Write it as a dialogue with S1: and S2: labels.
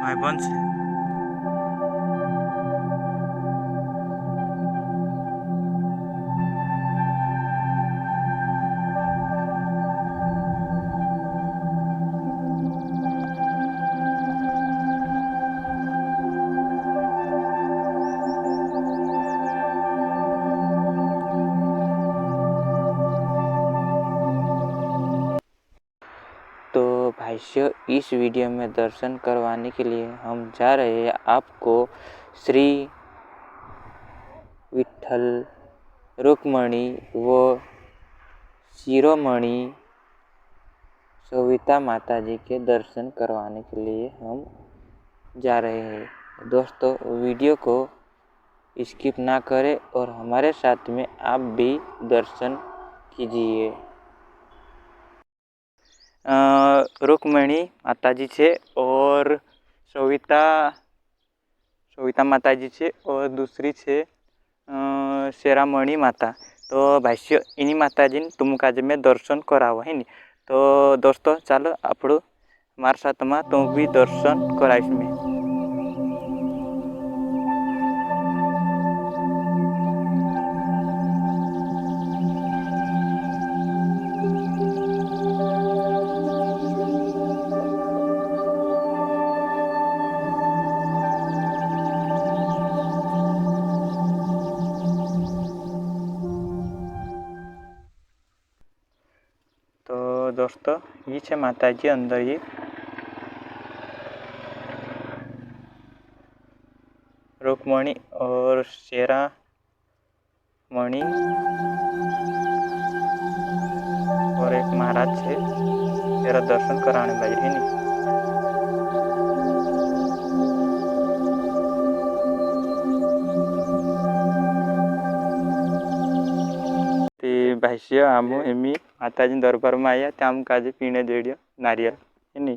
S1: भाई बन से
S2: तो भाइयों, इस वीडियो में दर्शन करवाने के लिए हम जा रहे हैं आपको श्री विठल रुक्मणी व शिरोमणि सविता माता जी के दर्शन करवाने के लिए हम जा रहे हैं। दोस्तों, वीडियो को स्किप ना करें और हमारे साथ में आप भी दर्शन कीजिए। रुक्मणी माता जी છે और सविता माता जी છે और दूसरी છે शेरामणि माता। तो भाष्य इन्हीं माता जी ने तुम काज में दर्शन करावा है नी। तो दोस्तों चलो आपड़ो हमारे साथ में तुम भी दर्शन कराइस में। तो दोस्तों ये है माता जी अंदर ये रुक्मणी और शेरामणि और एक महाराज है तेरा दर्शन कराने भाई है नी। भाष्य आम एमी माताजी दरबार में आया आम काजे पीने देड़ियो नारियल है नी।